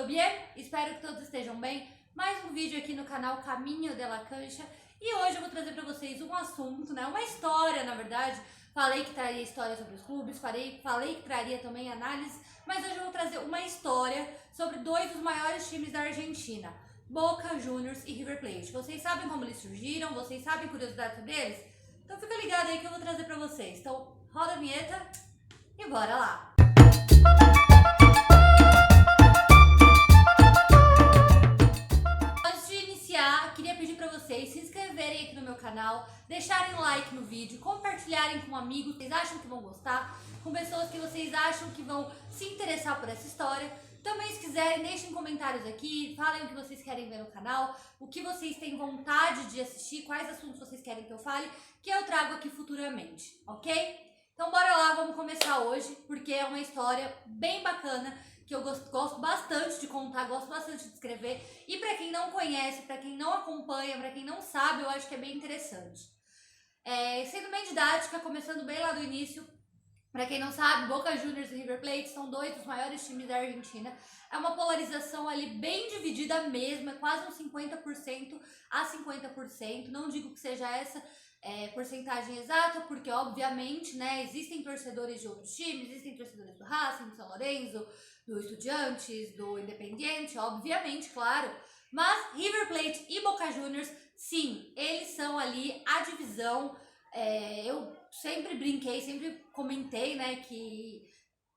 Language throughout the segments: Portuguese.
todo bien? Espero que todos estejam bem. Mais um vídeo aqui no canal Caminho de la Cancha. E hoje eu vou trazer para vocês um assunto, né? Uma história, na verdade. Falei que traria história sobre os clubes, falei que traria também análise, mas hoje eu vou trazer uma história sobre dois dos maiores times da Argentina, Boca Juniors e River Plate. Vocês sabem como eles surgiram? Vocês sabem curiosidades sobre eles? Então fica ligado aí que eu vou trazer para vocês. Então roda a vinheta e bora lá! Queria pedir para vocês se inscreverem aqui no meu canal, deixarem like no vídeo, compartilharem com amigos que vocês acham que vão gostar, com pessoas que vocês acham que vão se interessar por essa história. Também, se quiserem, deixem comentários aqui, falem o que vocês querem ver no canal, o que vocês têm vontade de assistir, quais assuntos vocês querem que eu fale, que eu trago aqui futuramente, ok? Então bora lá, vamos começar hoje, porque é uma história bem bacana, que eu gosto bastante de contar, gosto bastante de escrever. E para quem não conhece, para quem não acompanha, para quem não sabe, eu acho que é bem interessante. Sendo bem didática, começando bem lá do início, para quem não sabe, Boca Juniors e River Plate são dois dos maiores times da Argentina. É uma polarização ali bem dividida mesmo, é quase uns 50% a 50%. Não digo que seja essa porcentagem exata, porque obviamente, né, existem torcedores de outros times, existem torcedores do Racing, do São Lourenço, do Estudiantes, do Independiente, obviamente, claro. Mas River Plate e Boca Juniors, sim, eles são ali a divisão. Eu sempre brinquei, sempre comentei, né, que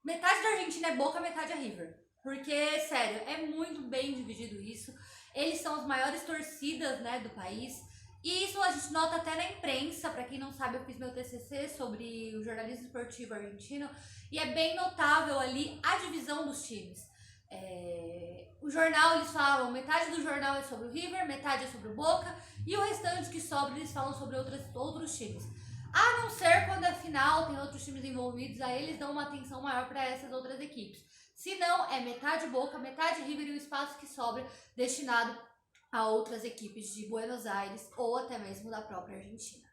metade da Argentina é Boca, metade é River. Porque, sério, é muito bem dividido isso. Eles são as maiores torcidas, né, do país. E isso a gente nota até na imprensa. Para quem não sabe, eu fiz meu TCC sobre o jornalismo esportivo argentino. E é bem notável ali a divisão dos times. O jornal, eles falam, metade do jornal é sobre o River, metade é sobre o Boca. E o restante que sobra, eles falam sobre outros times. A não ser quando é final, tem outros times envolvidos, aí eles dão uma atenção maior para essas outras equipes. Se não, é metade Boca, metade River e o espaço que sobra destinado a outras equipes de Buenos Aires ou até mesmo da própria Argentina.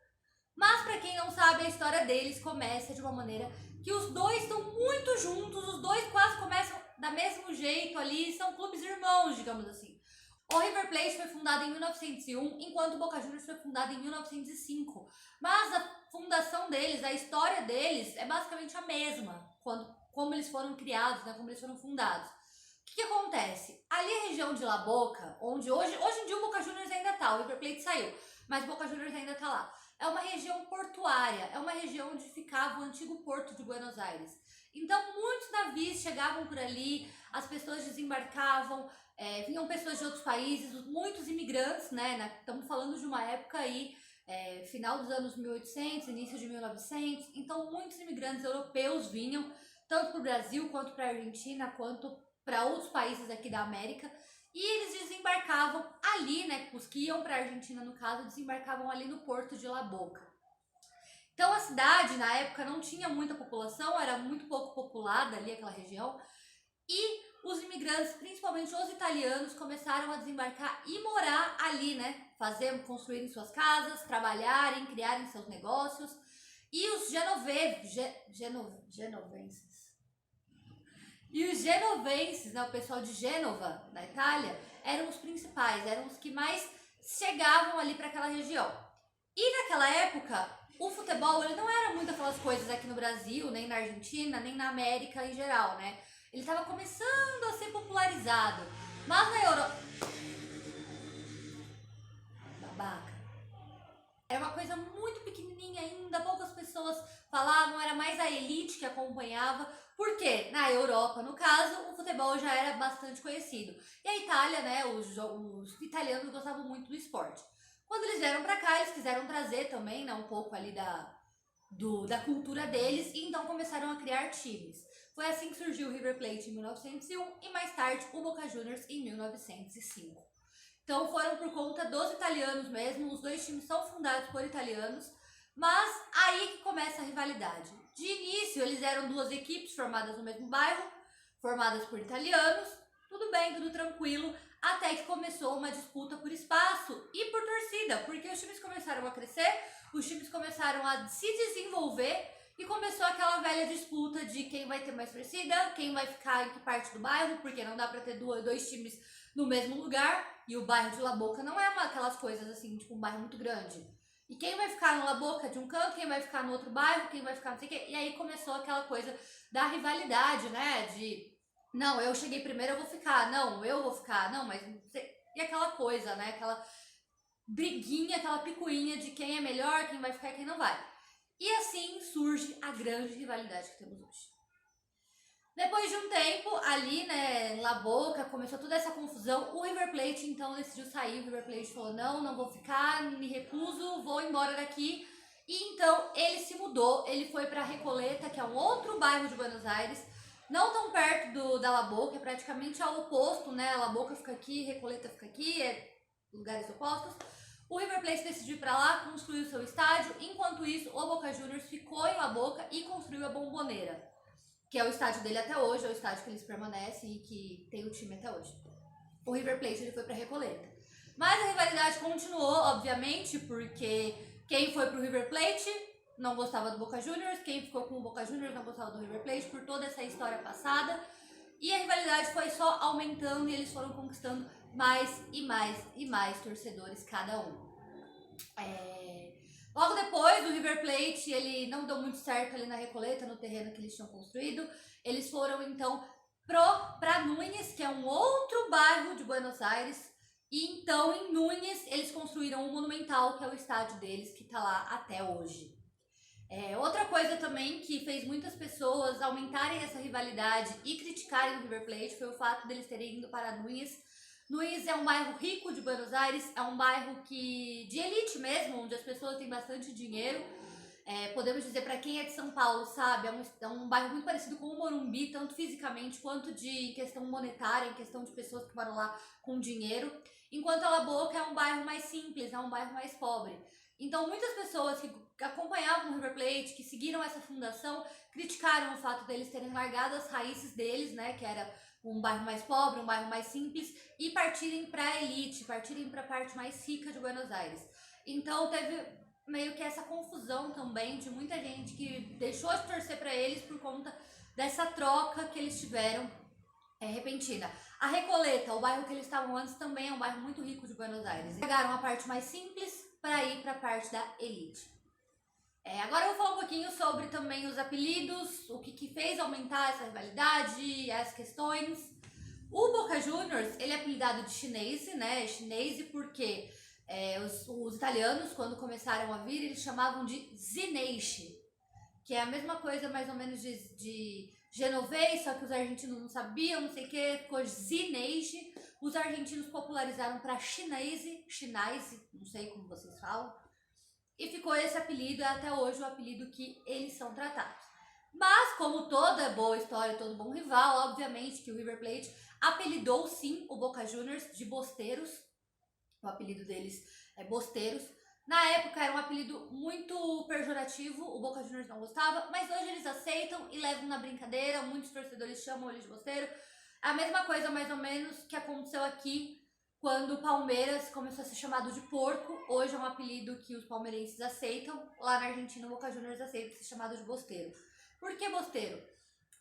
Mas para quem não sabe, a história deles começa de uma maneira que os dois estão muito juntos, os dois quase começam da mesmo jeito ali, são clubes irmãos, digamos assim. O River Plate foi fundado em 1901, enquanto o Boca Juniors foi fundado em 1905. Mas a fundação deles, a história deles é basicamente a mesma, como eles foram criados, né, como eles foram fundados. O que acontece? Ali a região de La Boca, onde hoje em dia o Boca Juniors ainda tá, o River Plate saiu, mas o Boca Juniors ainda tá lá. É uma região portuária, é uma região onde ficava o antigo porto de Buenos Aires. Então muitos navios chegavam por ali, as pessoas desembarcavam, vinham pessoas de outros países, muitos imigrantes, né? Estamos falando de uma época aí, final dos anos 1800, início de 1900, então muitos imigrantes europeus vinham, tanto para o Brasil, quanto para a Argentina, quanto para outros países aqui da América, e eles desembarcavam ali, né, os que iam para a Argentina no caso, desembarcavam ali no porto de La Boca. Então a cidade na época não tinha muita população, era muito pouco populada ali aquela região, e os imigrantes, principalmente os italianos, começaram a desembarcar e morar ali, né, construírem suas casas, trabalharem, criarem seus negócios, e os genovenses, né, o pessoal de Gênova, na Itália, eram os principais, eram os que mais chegavam ali para aquela região. E naquela época, o futebol ele não era muito aquelas coisas aqui no Brasil, nem na Argentina, nem na América em geral, né? Ele estava começando a ser popularizado. Mas na Europa... Babaca. Era uma coisa muito pequenininha ainda, poucas pessoas falavam, era mais a elite que acompanhava, porque na Europa, no caso, o futebol já era bastante conhecido. E a Itália, né, os italianos gostavam muito do esporte. Quando eles vieram pra cá, eles quiseram trazer também, né, um pouco ali da cultura deles, e então começaram a criar times. Foi assim que surgiu o River Plate em 1901 e mais tarde o Boca Juniors em 1905. Então foram por conta dos italianos mesmo, os dois times são fundados por italianos, mas aí que começa a rivalidade. De início eles eram duas equipes formadas no mesmo bairro, formadas por italianos, tudo bem, tudo tranquilo, até que começou uma disputa por espaço e por torcida, porque os times começaram a crescer, os times começaram a se desenvolver E começou aquela velha disputa de quem vai ter mais torcida, quem vai ficar em que parte do bairro, porque não dá pra ter dois times no mesmo lugar. E o bairro de La Boca não é aquelas coisas assim, tipo um bairro muito grande. E quem vai ficar no La Boca de um canto, quem vai ficar no outro bairro, quem vai ficar não sei o quê. E aí começou aquela coisa da rivalidade, né? De, não, eu cheguei primeiro, eu vou ficar. Não, eu vou ficar. Não, mas... E aquela coisa, né? Aquela briguinha, aquela picuinha de quem é melhor, quem vai ficar e quem não vai. E assim surge a grande rivalidade que temos hoje. Depois de um tempo, ali, né, em La Boca, começou toda essa confusão. O River Plate, então, decidiu sair. O River Plate falou, não vou ficar, me recuso, vou embora daqui. E então, ele se mudou, ele foi para Recoleta, que é um outro bairro de Buenos Aires, não tão perto da La Boca, é praticamente ao oposto, né? La Boca fica aqui, Recoleta fica aqui, é lugares opostos. O River Plate decidiu ir para lá, construir o seu estádio. Enquanto isso, o Boca Juniors ficou em La Boca e construiu a Bombonera, que é o estádio dele até hoje, é o estádio que eles permanecem e que tem o time até hoje. O River Plate ele foi para Recoleta. Mas a rivalidade continuou, obviamente, porque quem foi pro River Plate não gostava do Boca Juniors, quem ficou com o Boca Juniors não gostava do River Plate, por toda essa história passada. E a rivalidade foi só aumentando e eles foram conquistando mais e mais e mais torcedores cada um. Logo depois, o River Plate, ele não deu muito certo ali na Recoleta, no terreno que eles tinham construído. Eles foram, então, para Núñez, que é um outro bairro de Buenos Aires. E, então, em Núñez, eles construíram o Monumental, que é o estádio deles, que está lá até hoje. Outra coisa também que fez muitas pessoas aumentarem essa rivalidade e criticarem o River Plate foi o fato deles terem ido para Núñez. Núñez é um bairro rico de Buenos Aires, é um bairro de elite mesmo, onde as pessoas têm bastante dinheiro. Podemos dizer, para quem é de São Paulo, sabe, é um bairro muito parecido com o Morumbi, tanto fisicamente quanto em questão monetária, em questão de pessoas que moram lá com dinheiro. Enquanto a La Boca é um bairro mais simples, é um bairro mais pobre. Então, muitas pessoas que acompanhavam o River Plate, que seguiram essa fundação, criticaram o fato deles terem largado as raízes deles, né, que era um bairro mais pobre, um bairro mais simples, e partirem para a elite, partirem para a parte mais rica de Buenos Aires. Então, teve meio que essa confusão também de muita gente que deixou de torcer para eles por conta dessa troca que eles tiveram repentina. A Recoleta, o bairro que eles estavam antes, também é um bairro muito rico de Buenos Aires. Eles pegaram a parte mais simples para ir para a parte da elite. Agora eu vou falar um pouquinho sobre também os apelidos, o que fez aumentar essa rivalidade, as questões. O Boca Juniors, ele é apelidado de chinês, né? Chinês porque os italianos, quando começaram a vir, eles chamavam de Zineishi, que é a mesma coisa mais ou menos de genovês, só que os argentinos não sabiam, não sei o que, ficou Zineishi. Os argentinos popularizaram para chinês, não sei como vocês falam. E ficou esse apelido, até hoje o apelido que eles são tratados. Mas, como toda boa história, todo bom rival, obviamente que o River Plate apelidou sim o Boca Juniors de Bosteiros. O apelido deles é Bosteiros. Na época era um apelido muito pejorativo, o Boca Juniors não gostava, mas hoje eles aceitam e levam na brincadeira, muitos torcedores chamam eles de Bosteiro. A mesma coisa mais ou menos que aconteceu aqui quando o Palmeiras começou a ser chamado de porco. Hoje é um apelido que os palmeirenses aceitam. Lá na Argentina o Boca Juniors aceita ser chamado de Bosteiro. Por que Bosteiro?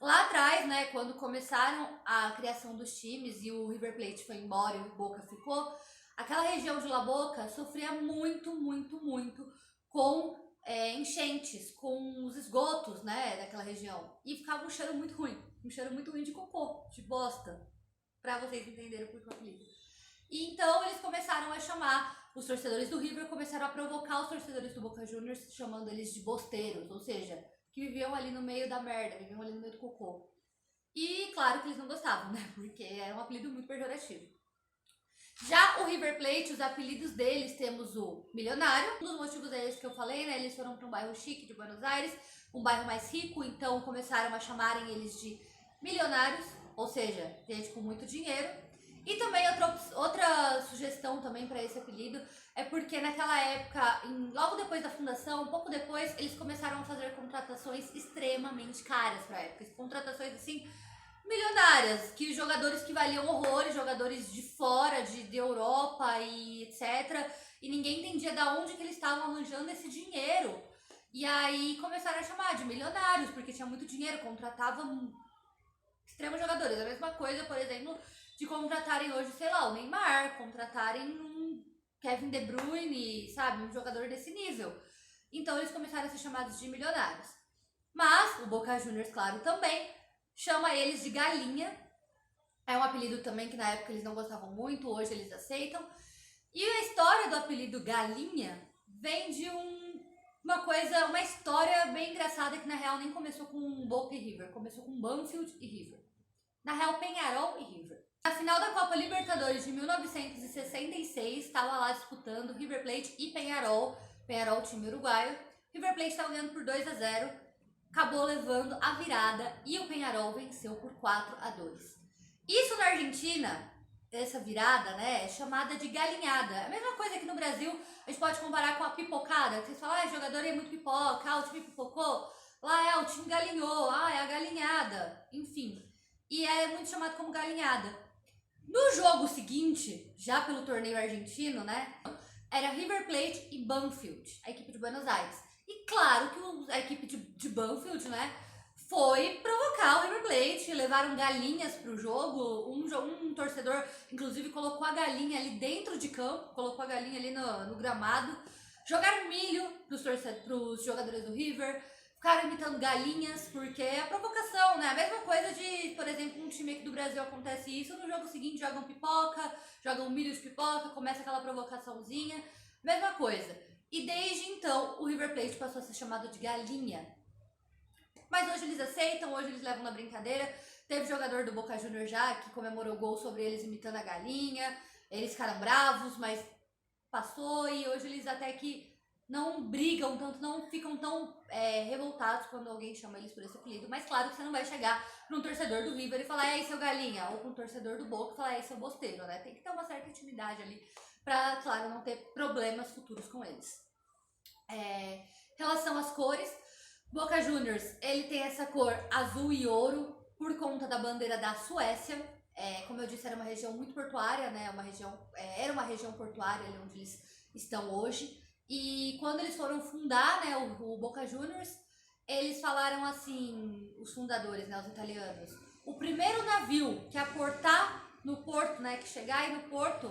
Lá atrás, né, quando começaram a criação dos times e o River Plate foi embora e o Boca ficou, aquela região de La Boca sofria muito, muito, muito com enchentes, com os esgotos, né, daquela região. E ficava um cheiro muito ruim de cocô, de bosta, pra vocês entenderem por que o apelido. E então eles começaram a chamar, os torcedores do River começaram a provocar os torcedores do Boca Juniors, chamando eles de bosteiros, ou seja, que viviam ali no meio da merda, viviam ali no meio do cocô. E claro que eles não gostavam, né, porque era um apelido muito pejorativo. Já o River Plate, os apelidos deles, temos o Milionário. Um dos motivos é esse que eu falei, né? Eles foram para um bairro chique de Buenos Aires, um bairro mais rico, então começaram a chamarem eles de milionários, ou seja, gente com muito dinheiro. E também outra sugestão também para esse apelido é porque naquela época, logo depois da fundação, um pouco depois, eles começaram a fazer contratações extremamente caras para a época. Contratações assim milionárias, que jogadores que valiam horrores, jogadores de fora, de Europa e etc. E ninguém entendia de onde que eles estavam arranjando esse dinheiro. E aí começaram a chamar de milionários, porque tinha muito dinheiro, contratavam extremos jogadores. A mesma coisa, por exemplo, de contratarem hoje, sei lá, o Neymar, contratarem um Kevin De Bruyne, sabe? Um jogador desse nível. Então eles começaram a ser chamados de milionários. Mas o Boca Juniors, claro, também chama eles de Galinha. É um apelido também que na época eles não gostavam muito, hoje eles aceitam. E a história do apelido Galinha vem de uma história bem engraçada que na real nem começou com Boca e River, começou com Banfield e River. Na real, Peñarol e River. Na final da Copa Libertadores de 1966, estava lá disputando River Plate e Peñarol, Peñarol time uruguaio. River Plate estava ganhando por 2-0, acabou levando a virada e o Peñarol venceu por 4-2. Isso na Argentina, essa virada, né, é chamada de galinhada. A mesma coisa que no Brasil, a gente pode comparar com a pipocada. Vocês falam, o jogador é muito pipoca, o time pipocou. Lá o time galinhou, é a galinhada. Enfim, e é muito chamado como galinhada. No jogo seguinte, já pelo torneio argentino, né, era River Plate e Banfield, a equipe de Buenos Aires. E claro que a equipe de Banfield, né, foi provocar o River Plate, levaram galinhas pro jogo, um torcedor inclusive colocou a galinha ali dentro de campo, colocou a galinha ali no gramado, jogaram milho pros jogadores do River, ficaram imitando galinhas, porque é a provocação, né? A mesma coisa de, por exemplo, um time aqui do Brasil acontece isso, no jogo seguinte jogam pipoca, jogam milho de pipoca, começa aquela provocaçãozinha, mesma coisa. E desde então o River Plate passou a ser chamado de galinha. Mas hoje eles aceitam, hoje eles levam na brincadeira. Teve jogador do Boca Juniors já que comemorou gol sobre eles imitando a galinha. Eles ficaram bravos, mas passou e hoje eles até que não brigam tanto, não ficam tão revoltados quando alguém chama eles por esse apelido. Mas claro que você não vai chegar para um torcedor do River e falar, aí seu galinha, ou para um torcedor do Boca e falar, aí seu bosteiro, né? Tem que ter uma certa intimidade ali para, claro, não ter problemas futuros com eles. Em relação às cores, Boca Juniors, ele tem essa cor azul e ouro por conta da bandeira da Suécia. Como eu disse, era uma região muito portuária, né? Era uma região portuária ali onde eles estão hoje. E quando eles foram fundar, né, o Boca Juniors, eles falaram assim, os fundadores, né, os italianos, o primeiro navio que aportar no porto, né, que chegar aí no porto,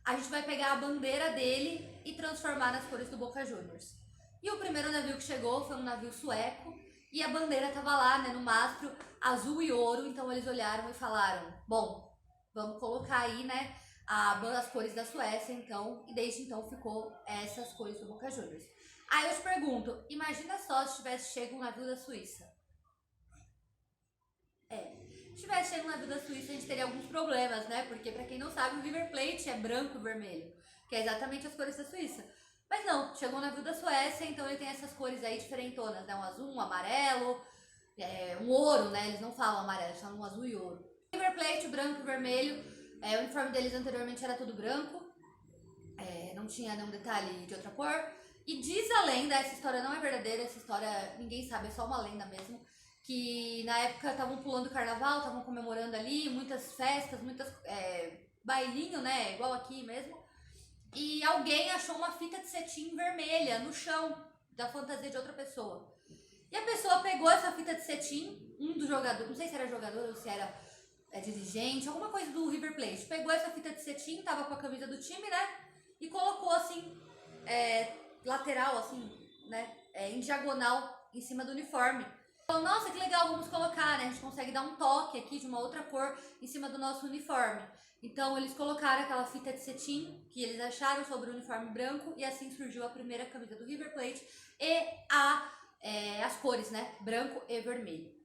a gente vai pegar a bandeira dele e transformar nas cores do Boca Juniors. E o primeiro navio que chegou foi um navio sueco e a bandeira tava lá, né, no mastro, azul e ouro. Então eles olharam e falaram, bom, vamos colocar aí, né, as cores da Suécia, então, e desde então ficou essas cores do Boca Juniors. Aí eu te pergunto, imagina só se tivesse chego um navio da Suíça. Se tivesse chego um navio da Suíça, a gente teria alguns problemas, né? Porque, pra quem não sabe, o River Plate é branco e vermelho, que é exatamente as cores da Suíça. Mas não, chegou um navio da Suécia, então ele tem essas cores aí diferentonas, né? Um azul, um amarelo, um ouro, né? Eles não falam amarelo, eles falam um azul e ouro. River Plate, branco e vermelho, o uniforme deles anteriormente era tudo branco, não tinha nenhum detalhe de outra cor. E diz a lenda, essa história não é verdadeira, essa história ninguém sabe, é só uma lenda mesmo, que na época estavam pulando carnaval, estavam comemorando ali, muitas festas, bailinho, né? Igual aqui mesmo. E alguém achou uma fita de cetim vermelha no chão da fantasia de outra pessoa. E a pessoa pegou essa fita de cetim, um dos jogadores, não sei se era jogador ou se era dirigente, alguma coisa do River Plate, pegou essa fita de cetim, tava com a camisa do time, né? E colocou assim, lateral, assim, né? Em diagonal, em cima do uniforme. Falou, nossa, que legal, vamos colocar, né? A gente consegue dar um toque aqui de uma outra cor em cima do nosso uniforme. Então eles colocaram aquela fita de cetim que eles acharam sobre o uniforme branco e assim surgiu a primeira camisa do River Plate e as cores, né? Branco e vermelho.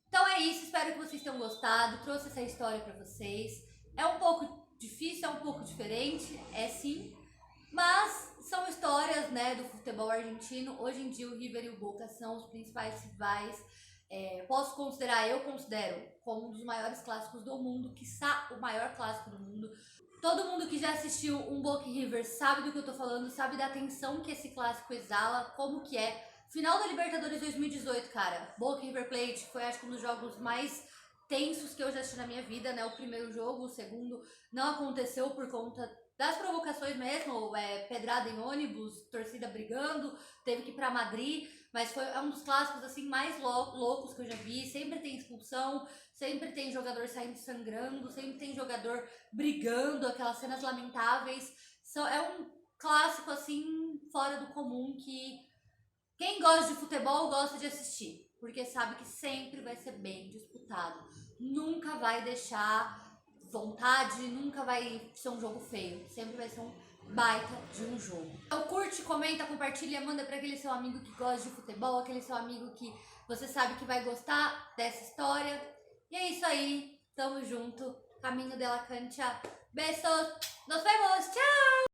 Então é isso, espero que vocês tenham gostado, trouxe essa história pra vocês. É um pouco difícil, é um pouco diferente, sim, mas são histórias, né, do futebol argentino. Hoje em dia o River e o Boca são os principais rivais. Eu considero como um dos maiores clássicos do mundo, quiçá o maior clássico do mundo. Todo mundo que já assistiu um Boca e River sabe do que eu tô falando, sabe da tensão que esse clássico exala, como que é. Final da Libertadores 2018, cara, Boca e River Plate foi, acho que, um dos jogos mais tensos que eu já assisti na minha vida, né? O primeiro jogo, o segundo não aconteceu por conta das provocações mesmo, pedrada em ônibus, torcida brigando, teve que ir pra Madrid, mas é um dos clássicos assim mais loucos que eu já vi. Sempre tem expulsão, sempre tem jogador saindo sangrando, sempre tem jogador brigando, aquelas cenas lamentáveis. É um clássico assim fora do comum que quem gosta de futebol gosta de assistir, porque sabe que sempre vai ser bem disputado. Nunca vai deixar vontade, nunca vai ser um jogo feio. Sempre vai ser um baita de um jogo. Então curte, comenta, compartilha, manda para aquele seu amigo que gosta de futebol, aquele seu amigo que você sabe que vai gostar dessa história. E é isso aí, tamo junto. Caminho de la cancha. Besos, nos vemos, tchau!